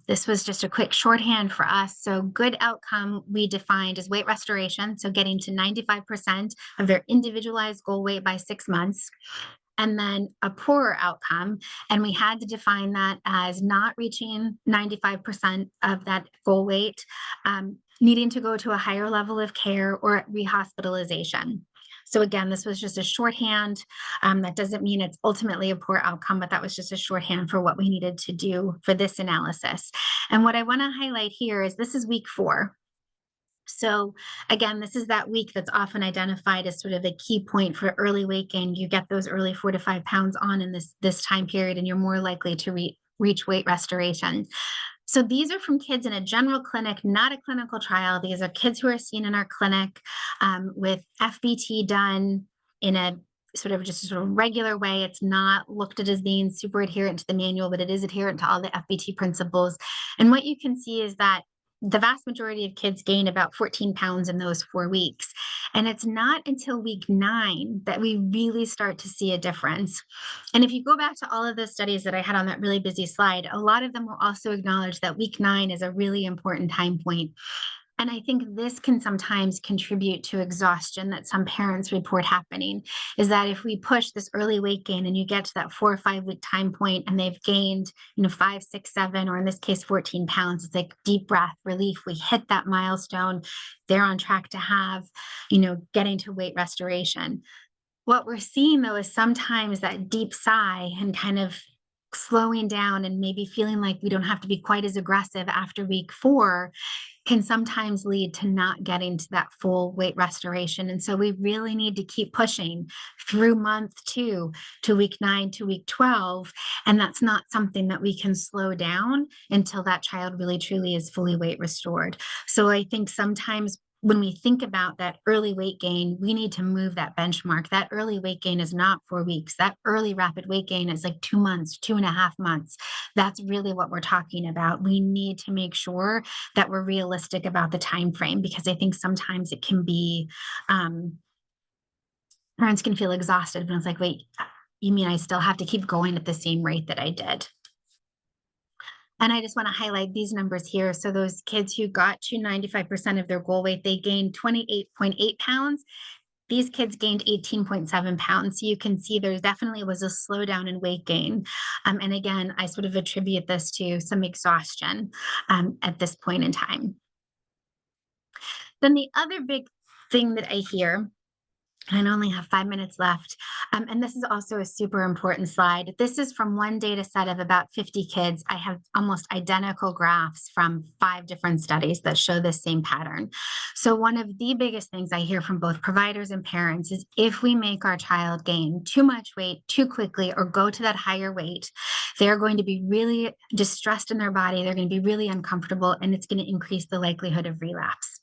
this was just a quick shorthand for us. So good outcome we defined as weight restoration, so getting to 95% of their individualized goal weight by 6 months. And then a poorer outcome, and we had to define that as not reaching 95% of that goal weight, needing to go to a higher level of care or rehospitalization. So again, this was just a shorthand. That doesn't mean it's ultimately a poor outcome, but that was just a shorthand for what we needed to do for this analysis. And what I want to highlight here is this is week 4. So again, this is that week that's often identified as sort of a key point for early weight gain. You get those early 4 to 5 pounds on in this time period, and you're more likely to reach weight restoration. So these are from kids in a general clinic, not a clinical trial. These are kids who are seen in our clinic with FBT done in a sort of regular way. It's not looked at as being super adherent to the manual, but it is adherent to all the FBT principles. And what you can see is that the vast majority of kids gain about 14 pounds in those 4 weeks. And it's not until week 9 that we really start to see a difference. And if you go back to all of the studies that I had on that really busy slide, a lot of them will also acknowledge that week 9 is a really important time point. And I think this can sometimes contribute to exhaustion that some parents report happening, is that if we push this early weight gain and you get to that 4 or 5 week time point and they've gained, 5, 6, 7, or in this case, 14 pounds, it's like deep breath, relief. We hit that milestone. They're on track to have, getting to weight restoration. What we're seeing though is sometimes that deep sigh and kind of slowing down and maybe feeling like we don't have to be quite as aggressive after week 4 can sometimes lead to not getting to that full weight restoration. And so we really need to keep pushing through month 2 to week 9 to week 12. And that's not something that we can slow down until that child really truly is fully weight restored. So I think sometimes when we think about that early weight gain, we need to move that benchmark. That early weight gain is not 4 weeks. That early rapid weight gain is like 2 months, 2.5 months. That's really what we're talking about. We need to make sure that we're realistic about the time frame, because I think sometimes it can be parents can feel exhausted when it's like, wait, you mean I still have to keep going at the same rate that I did? And I just want to highlight these numbers here. So those kids who got to 95% of their goal weight, they gained 28.8 pounds. These kids gained 18.7 pounds. So you can see there definitely was a slowdown in weight gain. And again, I sort of attribute this to some exhaustion at this point in time. Then the other big thing that I hear, and I only have 5 minutes left. And this is also a super important slide. This is from one data set of about 50 kids. I have almost identical graphs from 5 different studies that show this same pattern. So one of the biggest things I hear from both providers and parents is if we make our child gain too much weight too quickly or go to that higher weight, they're going to be really distressed in their body. They're going to be really uncomfortable, and it's going to increase the likelihood of relapse.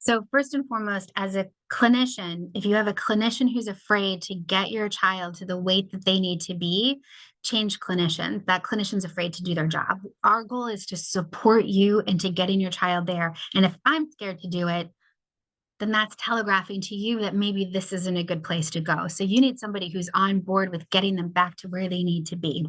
So first and foremost, as a clinician, if you have a clinician who's afraid to get your child to the weight that they need to be, change clinician. That clinician's afraid to do their job. Our goal is to support you into getting your child there. And if I'm scared to do it, then that's telegraphing to you that maybe this isn't a good place to go. So you need somebody who's on board with getting them back to where they need to be.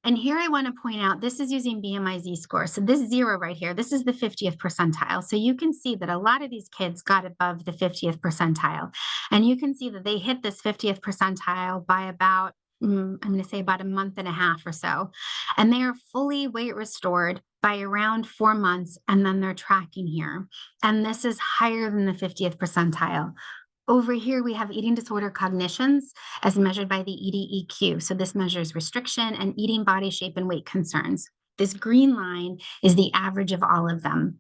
And here I want to point out, this is using BMI Z-score. So this 0 right here, this is the 50th percentile. So you can see that a lot of these kids got above the 50th percentile. And you can see that they hit this 50th percentile by about, I'm going to say about a month and a half or so. And they are fully weight restored by around 4 months. And then they're tracking here. And this is higher than the 50th percentile. Over here, we have eating disorder cognitions as measured by the EDEQ. So this measures restriction and eating body shape and weight concerns. This green line is the average of all of them.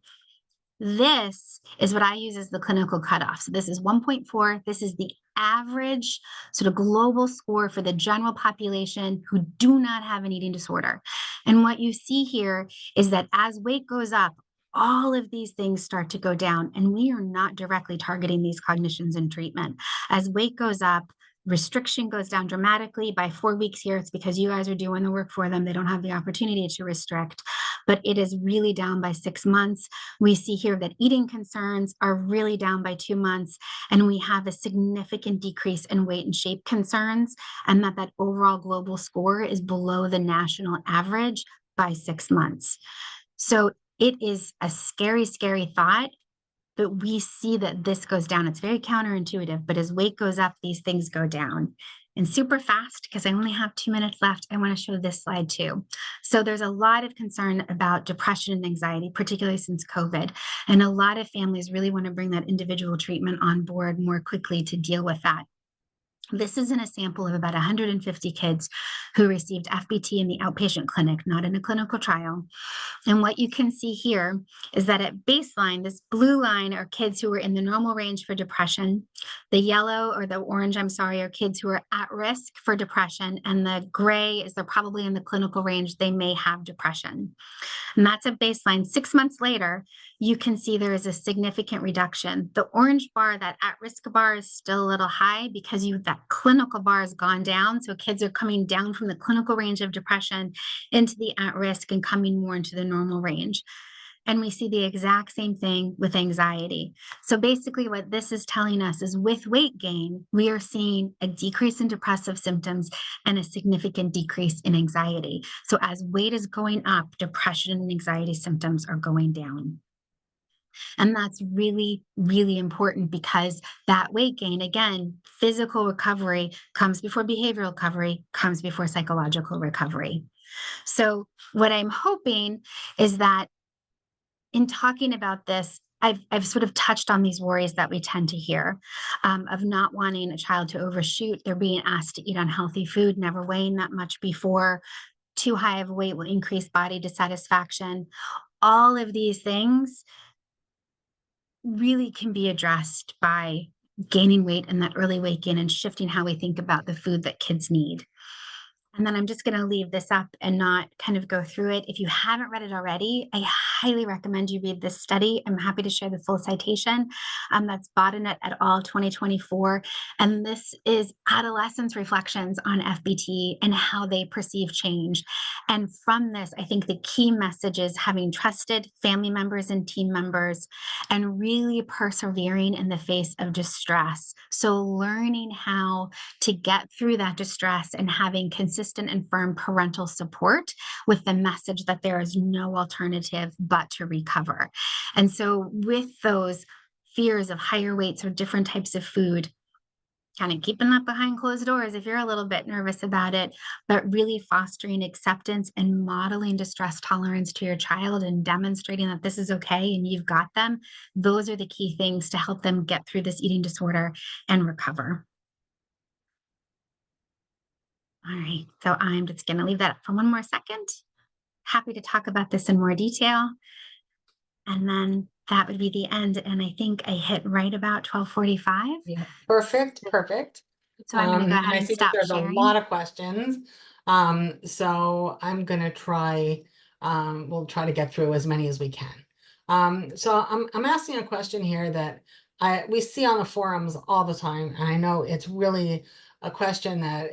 This is what I use as the clinical cutoff. So this is 1.4. This is the average sort of global score for the general population who do not have an eating disorder. And what you see here is that as weight goes up, all of these things start to go down, and we are not directly targeting these cognitions in treatment. As weight goes up, restriction goes down dramatically. By 4 weeks here, it's because you guys are doing the work for them. They don't have the opportunity to restrict, but it is really down by 6 months. We see here that eating concerns are really down by 2 months, and we have a significant decrease in weight and shape concerns, and that overall global score is below the national average by 6 months. So it is a scary, scary thought, but we see that this goes down. It's very counterintuitive, but as weight goes up, these things go down. And super fast, because I only have 2 minutes left, I want to show this slide too. So there's a lot of concern about depression and anxiety, particularly since COVID. And a lot of families really want to bring that individual treatment on board more quickly to deal with that. This is in a sample of about 150 kids who received FBT in the outpatient clinic, not in a clinical trial. And what you can see here is that at baseline, this blue line are kids who were in the normal range for depression. The yellow or the orange, I'm sorry, are kids who are at risk for depression. And the gray is they're probably in the clinical range. They may have depression. And that's a baseline. 6 months later, you can see there is a significant reduction. The orange bar, that at-risk bar, is still a little high because that clinical bar has gone down. So kids are coming down from the clinical range of depression into the at-risk and coming more into the normal range. And we see the exact same thing with anxiety. So basically what this is telling us is with weight gain, we are seeing a decrease in depressive symptoms and a significant decrease in anxiety. So as weight is going up, depression and anxiety symptoms are going down. And that's really, really important because that weight gain, again, physical recovery comes before behavioral recovery, comes before psychological recovery. So, what I'm hoping is that in talking about this, I've sort of touched on these worries that we tend to hear of not wanting a child to overshoot. They're being asked to eat unhealthy food, never weighing that much before. Too high of a weight will increase body dissatisfaction. All of these things really can be addressed by gaining weight and that early weight gain and shifting how we think about the food that kids need. And then I'm just going to leave this up and not kind of go through it. If you haven't read it already, I highly recommend you read this study. I'm happy to share the full citation. That's Botanet et al. 2024. And this is adolescents' reflections on FBT and how they perceive change. And from this, I think the key message is having trusted family members and team members and really persevering in the face of distress. So learning how to get through that distress and having consistent and firm parental support with the message that there is no alternative but to recover. And so, with those fears of higher weights or different types of food, kind of keeping that behind closed doors if you're a little bit nervous about it, but really fostering acceptance and modeling distress tolerance to your child and demonstrating that this is okay and you've got them. Those are the key things to help them get through this eating disorder and recover. All right, so I'm just going to leave that up for one more second. Happy to talk about this in more detail. And then that would be the end. And I think I hit right about 12:45. Yeah, perfect, perfect. So I'm going to go And ahead I and see that stop there's a sharing. lot of questions. So I'm gonna try, we'll try to get through as many as we can. So I'm asking a question here that we see on the forums all the time, and I know it's really a question that,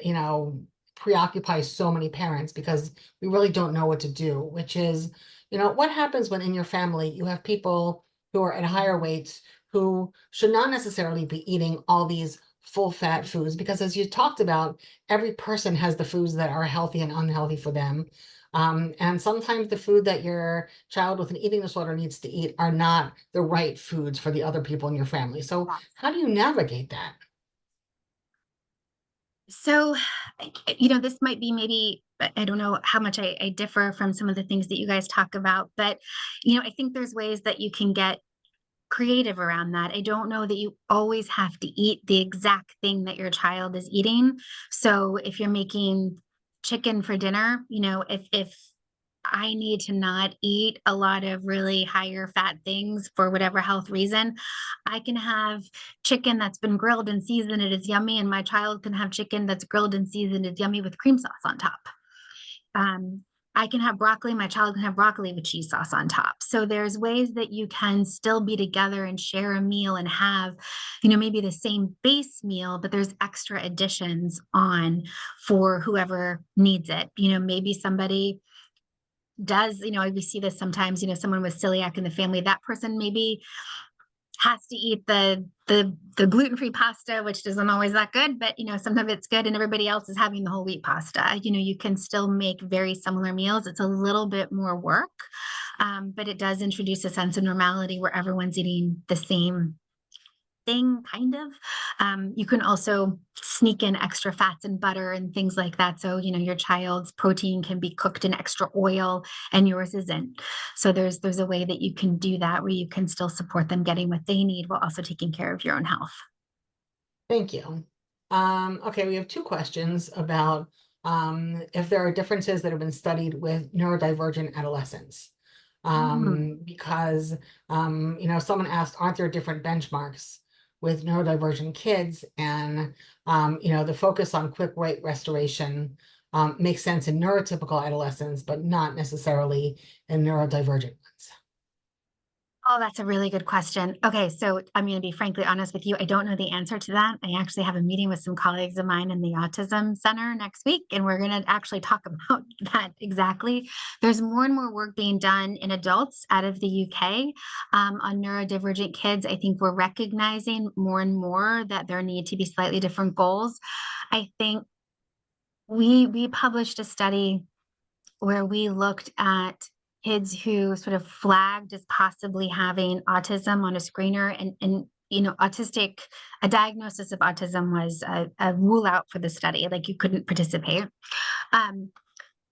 preoccupies so many parents because we really don't know what to do, which is, what happens when in your family you have people who are at higher weights who should not necessarily be eating all these full fat foods, because as you talked about, every person has the foods that are healthy and unhealthy for them. And sometimes the food that your child with an eating disorder needs to eat are not the right foods for the other people in your family. So how do you navigate that? So, this might be maybe, I don't know how much I differ from some of the things that you guys talk about, but, I think there's ways that you can get creative around that. I don't know that you always have to eat the exact thing that your child is eating. So if you're making chicken for dinner, if I need to not eat a lot of really higher fat things for whatever health reason, I can have chicken that's been grilled and seasoned. It is yummy. And my child can have chicken that's grilled and seasoned. It's yummy with cream sauce on top. Um, I can have broccoli, my child can have broccoli with cheese sauce on top. So there's ways that you can still be together and share a meal and have, maybe the same base meal, but there's extra additions on for whoever needs it. Maybe somebody does, we see this sometimes, someone with celiac in the family, that person maybe has to eat the gluten-free pasta, which isn't always that good, but sometimes it's good and everybody else is having the whole wheat pasta. You can still make very similar meals. It's a little bit more work, but it does introduce a sense of normality where everyone's eating the same thing, kind of. You can also sneak in extra fats and butter and things like that. So, your child's protein can be cooked in extra oil and yours isn't. So there's a way that you can do that where you can still support them getting what they need while also taking care of your own health. Thank you. Okay, we have two questions about if there are differences that have been studied with neurodivergent adolescents. Because someone asked, aren't there different benchmarks with neurodivergent kids? And the focus on quick weight restoration makes sense in neurotypical adolescents, but not necessarily in neurodivergent ones. Oh, that's a really good question. Okay, so I'm going to be frankly honest with you. I don't know the answer to that. I actually have a meeting with some colleagues of mine in the Autism Center next week, and we're going to actually talk about that exactly. There's more and more work being done in adults out of the UK on neurodivergent kids. I think we're recognizing more and more that there need to be slightly different goals. I think we published a study where we looked at kids who sort of flagged as possibly having autism on a screener, and a diagnosis of autism was a rule out for the study, like you couldn't participate. Um,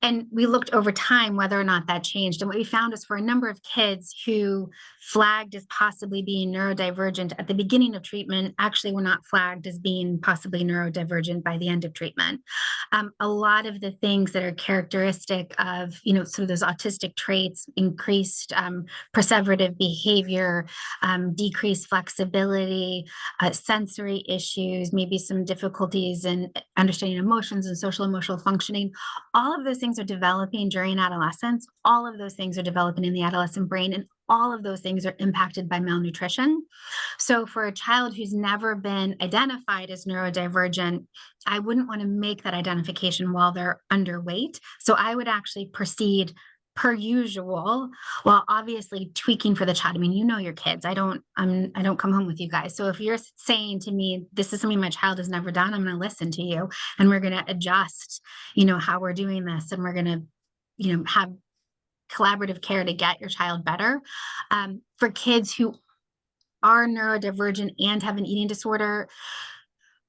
and we looked over time whether or not that changed. And what we found is for a number of kids who flagged as possibly being neurodivergent at the beginning of treatment, actually were not flagged as being possibly neurodivergent by the end of treatment. A lot of the things that are characteristic of, sort of those autistic traits, increased perseverative behavior, decreased flexibility, sensory issues, maybe some difficulties in understanding emotions and social emotional functioning, all of those things are developing during adolescence. All of those things are developing in the adolescent brain, and all of those things are impacted by malnutrition. So for a child who's never been identified as neurodivergent, I wouldn't want to make that identification while they're underweight. So I would actually proceed per usual, while obviously tweaking for the child. I mean, your kids. I don't come home with you guys. So if you're saying to me, this is something my child has never done, I'm going to listen to you, and we're going to adjust, how we're doing this, and we're going to, have collaborative care to get your child better. For kids who are neurodivergent and have an eating disorder,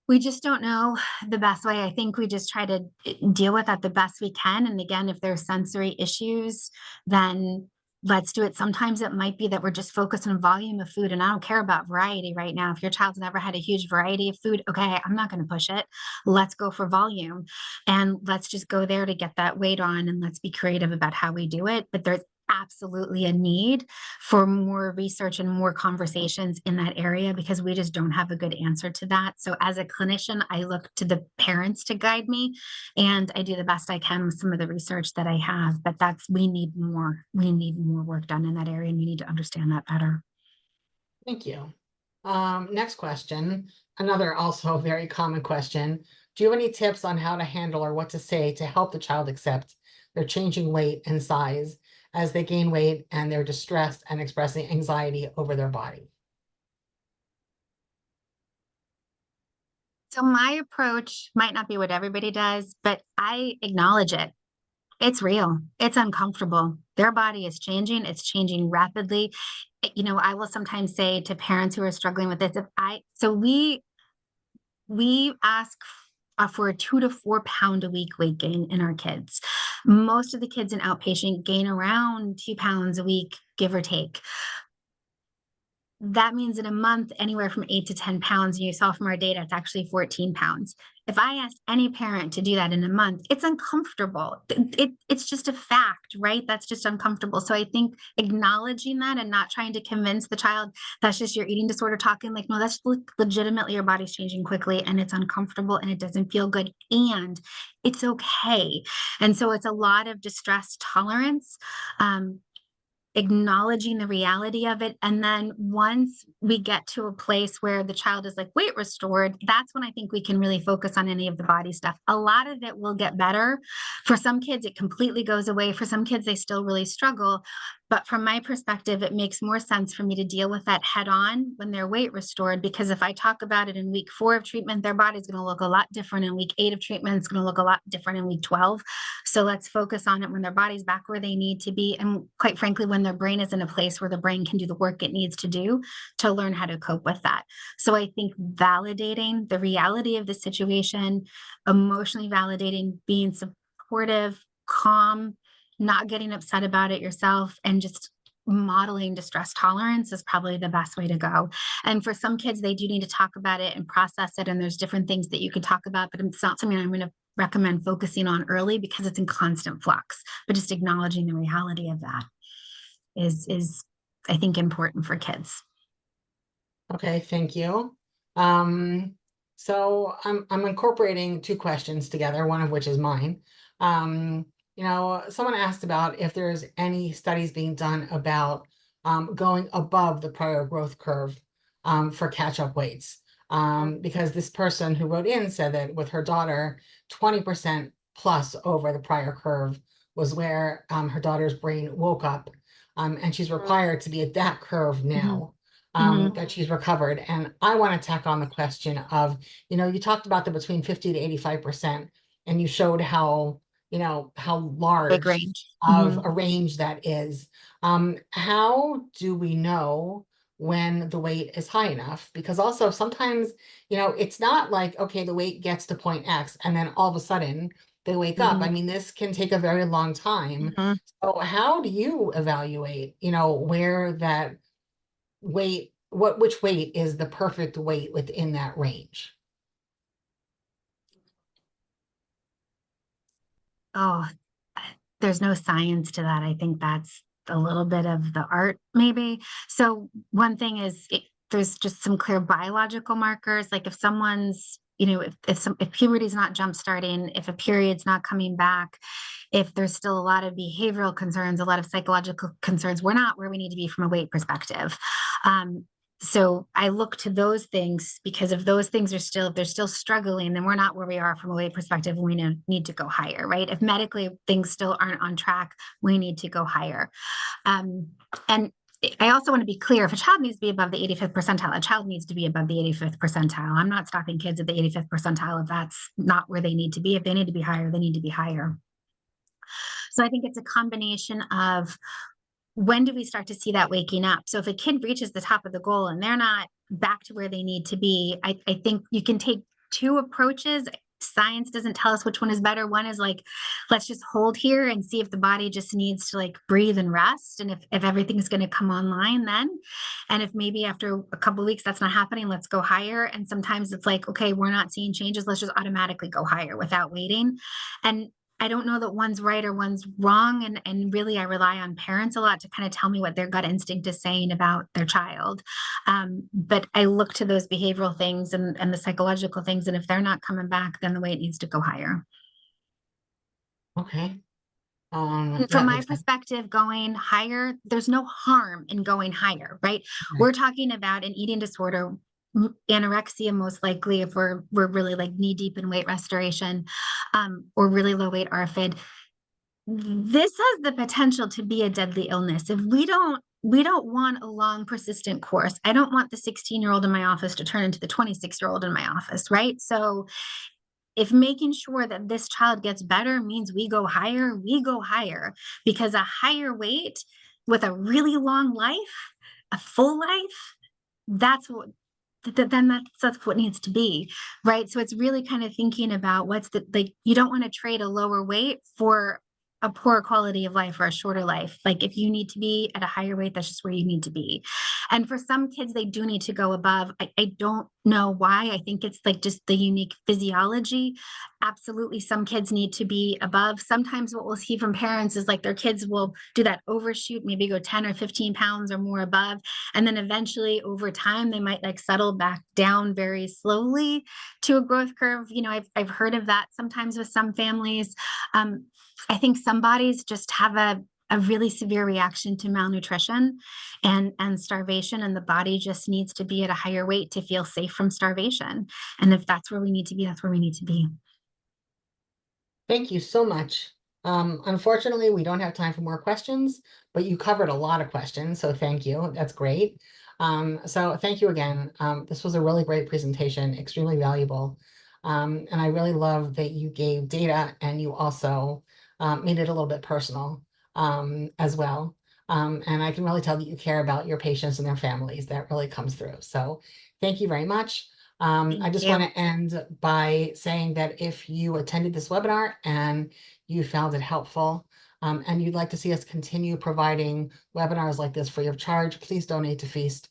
we just don't know the best way. I think we just try to deal with that the best we can. And again, if there's sensory issues, then let's do it. Sometimes it might be that we're just focused on volume of food, and I don't care about variety right now. If your child's never had a huge variety of food, okay, I'm not going to push it. Let's go for volume, and let's just go there to get that weight on, and let's be creative about how we do it. But there's absolutely a need for more research and more conversations in that area, because we just don't have a good answer to that. So as a clinician, I look to the parents to guide me, and I do the best I can with some of the research that I have. But we need more work done in that area, and we need to understand that better. Thank you. Next question, another also very common question. Do you have any tips on how to handle or what to say to help the child accept their changing weight and size as they gain weight and they're distressed and expressing anxiety over their body? So my approach might not be what everybody does, but I acknowledge it. It's real. It's uncomfortable. Their body is changing. It's changing rapidly. I will sometimes say to parents who are struggling with this, we ask for a 2 to 4 pound a week weight gain in our kids. Most of the kids in outpatient gain around 2 pounds a week, give or take. That means in a month, anywhere from 8 to 10 pounds. And you saw from our data, it's actually 14 pounds. If I asked any parent to do that in a month, it's uncomfortable. It's just a fact, right? That's just uncomfortable. So I think acknowledging that and not trying to convince the child that's just your eating disorder talking, like, no, that's legitimately your body's changing quickly, and it's uncomfortable, and it doesn't feel good, and it's okay. And so it's a lot of distress tolerance. Acknowledging the reality of it. And then once we get to a place where the child is like weight restored, that's when I think we can really focus on any of the body stuff. A lot of it will get better. For some kids, it completely goes away. For some kids, they still really struggle. But from my perspective, it makes more sense for me to deal with that head on when they're weight restored, because if I talk about it in week 4 of treatment, their body's going to look a lot different in week 8 of treatment. It's going to look a lot different in week 12. So let's focus on it when their body's back where they need to be. And quite frankly, when their brain is in a place where the brain can do the work it needs to do to learn how to cope with that. So I think validating the reality of the situation, emotionally validating, being supportive, calm, not getting upset about it yourself, and just modeling distress tolerance is probably the best way to go. And for some kids, they do need to talk about it and process it. And there's different things that you can talk about, but it's not something I'm going to recommend focusing on early, because it's in constant flux. But just acknowledging the reality of that is I think important for kids. Okay, thank you. So I'm incorporating 2 questions together, one of which is mine. Someone asked about if there's any studies being done about going above the prior growth curve for catch-up weights. Because this person who wrote in said that with her daughter, 20% plus over the prior curve was where her daughter's brain woke up. And she's required to be at that curve now. That she's recovered. And I want to tack on the question of, you talked about the between 50 to 85%, and you showed how how Big large range. of Mhm. a range that is. How do we know when the weight is high enough? Because also sometimes, it's not like, okay, the weight gets to point X and then all of a sudden they wake up. I Mhm. mean, this can take a very long time. Mhm. So how do you evaluate, where that weight, which weight is the perfect weight within that range? Oh, there's no science to that. I think that's a little bit of the art, maybe. So one thing is there's just some clear biological markers. Like if someone's, if puberty's not jump starting, if a period's not coming back, if there's still a lot of behavioral concerns, a lot of psychological concerns, we're not where we need to be from a weight perspective. Um, so I look to those things because if those things are still, if they're still struggling, then we're not where we are from a weight perspective. We need to go higher, right? If medically things still aren't on track, we need to go higher. Um, and I also want to be clear, if a child needs to be above the 85th percentile, a child needs to be above the 85th percentile. I'm not stopping kids at the 85th percentile if that's not where they need to be. If they need to be higher, they need to be higher. So I think it's a combination of when do we start to see that waking up? So if a kid reaches the top of the goal and they're not back to where they need to be, I think you can take two approaches. Science doesn't tell us which one is better. One is like, let's just hold here and see if the body just needs to like breathe and rest. And if everything's going to come online then, and if maybe after a couple of weeks that's not happening, let's go higher. And sometimes it's like, okay, we're not seeing changes. Let's just automatically go higher without waiting. And I don't know that one's right or one's wrong. And really, I rely on parents a lot to kind of tell me what their gut instinct is saying about their child. But I look to those behavioral things and the psychological things. And if they're not coming back, then the weight needs to go higher. Okay. From That my makes sense. perspective, going higher, there's no harm in going higher, right? Okay. We're talking about an eating disorder, anorexia, most likely, if we're really like knee deep in weight restoration, or really low weight ARFID. This has the potential to be a deadly illness. If we don't want a long persistent course. I don't want the 16-year-old in my office to turn into the 26-year-old in my office, right? So if making sure that this child gets better means we go higher because a higher weight with a really long life, a full life, that's what then that's what needs to be, right? So it's really kind of thinking about what's the like you don't want to trade a lower weight for a poor quality of life or a shorter life. Like if you need to be at a higher weight, that's just where you need to be. And for some kids, they do need to go above. I don't know why. I think it's like just the unique physiology. Absolutely, some kids need to be above. Sometimes what we'll see from parents is like their kids will do that overshoot, maybe go 10 or 15 pounds or more above. And then eventually over time, they might like settle back down very slowly to a growth curve. I've heard of that sometimes with some families. Um, I think some bodies just have a really severe reaction to malnutrition and starvation, and the body just needs to be at a higher weight to feel safe from starvation. And if that's where we need to be, that's where we need to be. Thank you so much. Unfortunately, we don't have time for more questions, but you covered a lot of questions, so thank you. That's great. So thank you again. This was a really great presentation, extremely valuable. And I really love that you gave data and you also made it a little bit personal as well. And I can really tell that you care about your patients and their families. That really comes through. So thank you very much. I Thank just want you. to end by saying that if you attended this webinar and you found it helpful, and you'd like to see us continue providing webinars like this free of charge, please donate to F.E.A.S.T.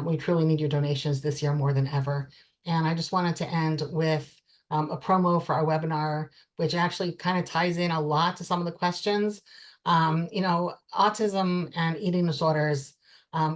We truly need your donations this year more than ever. And I just wanted to end with a promo for our webinar, which actually kind of ties in a lot to some of the questions. Autism and eating disorders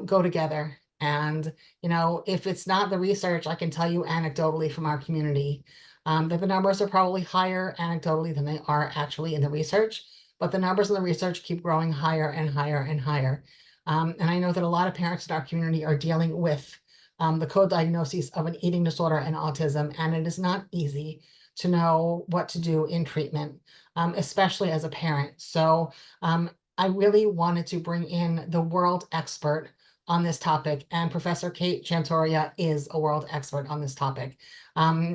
go together. And if it's not the research, I can tell you anecdotally from our community that the numbers are probably higher anecdotally than they are actually in the research, but the numbers in the research keep growing higher and higher and higher. And I know that a lot of parents in our community are dealing with the co-diagnoses of an eating disorder and autism, and it is not easy to know what to do in treatment, especially as a parent. So I really wanted to bring in the world expert on this topic, and Professor Kate Chantoria is a world expert on this topic.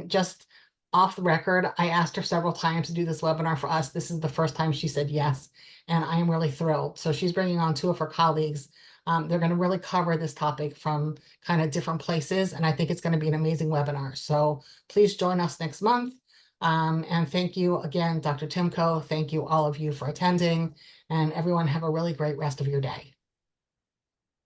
Just off the record, I asked her several times to do this webinar for us. This is the first time she said yes, and I am really thrilled. So she's bringing on two of her colleagues. They're going to really cover this topic from kind of different places, and I think it's going to be an amazing webinar. So please join us next month. And thank you again, Dr. Timko. Thank you all of you for attending, and everyone have a really great rest of your day.